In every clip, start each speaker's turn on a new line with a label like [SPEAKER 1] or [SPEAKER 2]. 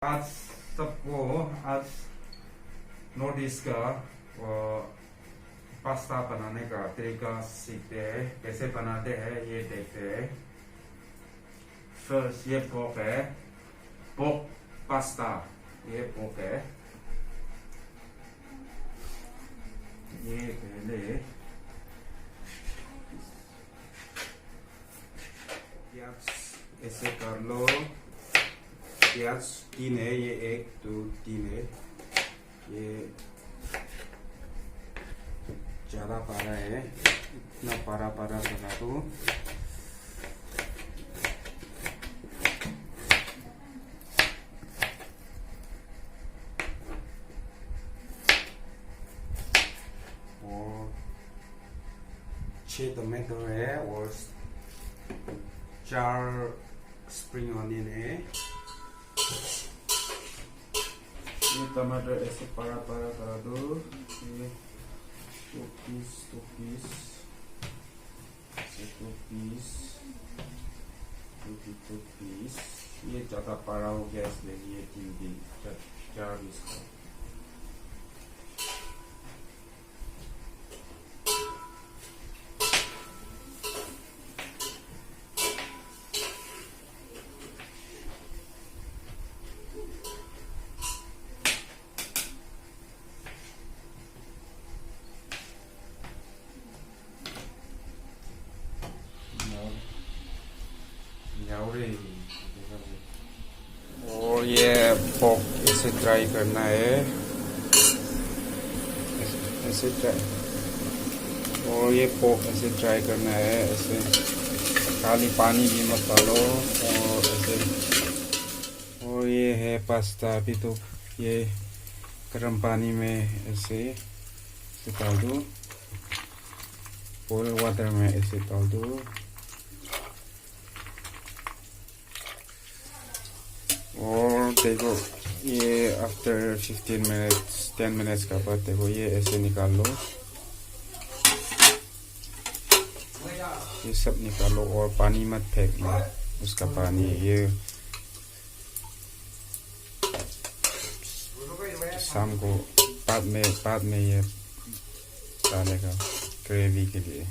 [SPEAKER 1] आज सबको आज नोटिस का पास्ता बनाने का तरीका सीखते हैं। कैसे बनाते हैं ये देखते हैं। फर्स्ट ये पोक है, पोक पास्ता। ये पोक है। ये पहले प्याज ऐसे कर लो। प्याज 3 है, ये 1 2 3 है। ये ज्यादा पारा है, इतना पारा बना दो। और 6 टमाटो है और 4 स्प्रिंग ऑनियन है। ये टमाटर ऐसे पारा कर दो। ये 2 पीस ऐसे 2 पीस। ये ज्यादा पारा हो गया इसलिए ये 4 पीस का। और ये पोक ऐसे ट्राई करना है, ऐसे ट्राई। और ये पोक ऐसे ट्राई करना है, ऐसे खाली पानी भी मत डालो। और ऐसे, और ये है पास्ता। अभी तो ये गर्म पानी में ऐसे डाल दो, बॉइल वाटर में ऐसे डाल दो। और देखो ये आफ्टर 15 मिनट्स 10 मिनट्स का बाद देखो ये ऐसे निकाल लो। ये सब निकालो और पानी मत फेंकना, उसका पानी ये शाम को बाद में ये डालेगा ग्रेवी के लिए।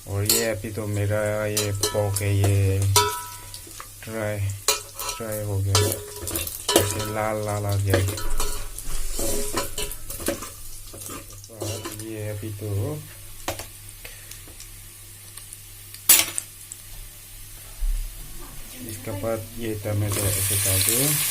[SPEAKER 1] और ये अभी तो मेरा ये पोक है, ये ड्राई हो गया, ऐसे लाल आ गया। ये अभी तो इसके बाद ये टमाटो ऐसे डाल दो।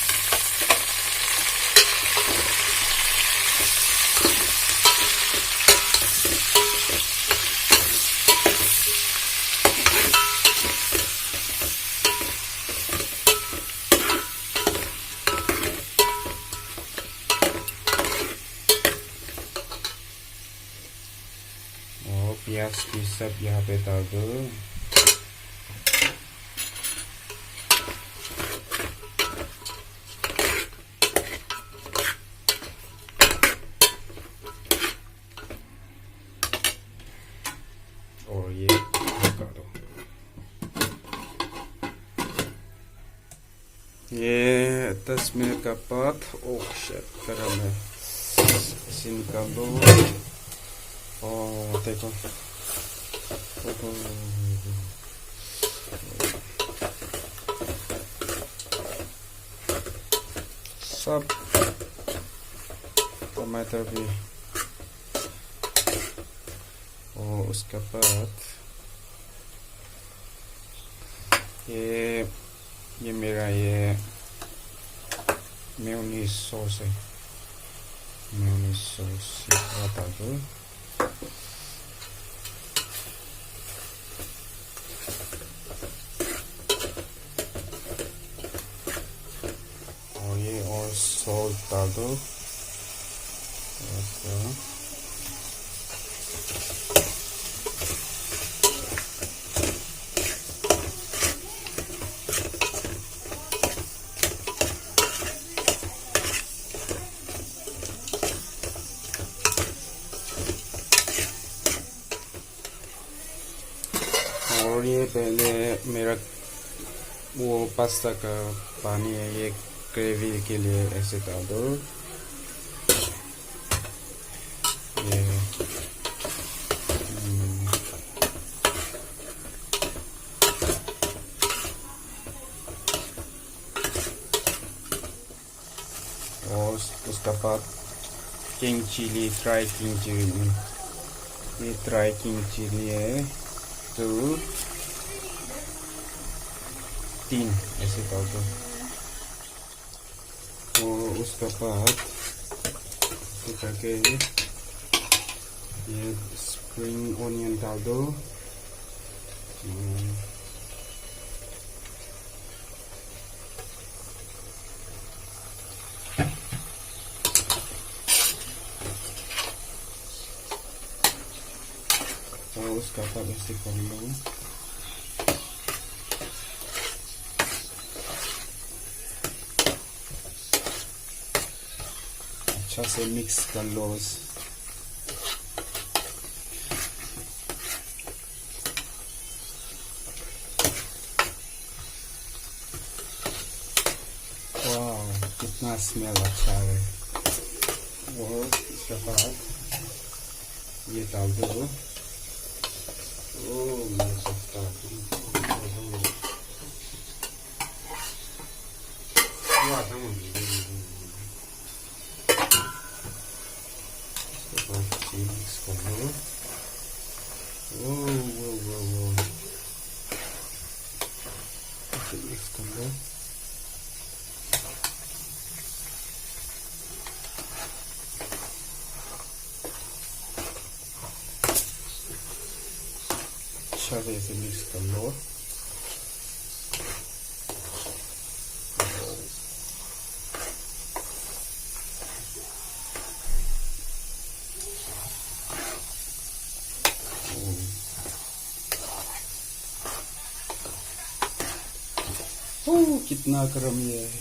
[SPEAKER 1] प्याज की सब यहाँ पे डाल दो। और ये ढका दो। ये 10 मिनट का बाद ओह शिट गरम है, इसे निकाल दो। और देखो सब टमाटर भी। और उसके बाद ये मेरा ये मेयोनीज सॉस है, मेयोनीज सॉस डाल दो। और सॉल्ट डाल दो। और ये पहले मेरा वो पास्ता का पानी है, ये ग्रेवी के लिए ऐसे डाल दो। ये और उसका बाद king chilli, dry king chilli, ये ड्राई किंग चिली है, 2 3 ऐसे डाल दो। और उसका बाद करके ये स्प्रिंग ओनियन डाल दो। और उसका बाद ऐसे कर लो। अच्छा से मिक्स कर लो। वाह, कितना स्मेल अच्छा है। और इसके बाद ये डाल दो। मिक्स कर लो। मिक्स कर लो। अच्छा से मिक्स कर लो। कितना गरम ये है।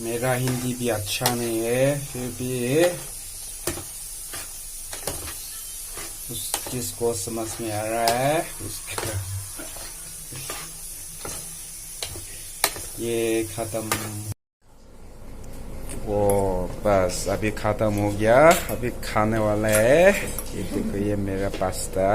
[SPEAKER 1] मेरा हिंदी भी अच्छा नहीं है, फिर भी जिसको समझ में आ रहा है उसका ये खत्म। वो बस अभी खत्म हो गया, अभी खाने वाला है। ये देखो, ये मेरा पास्ता।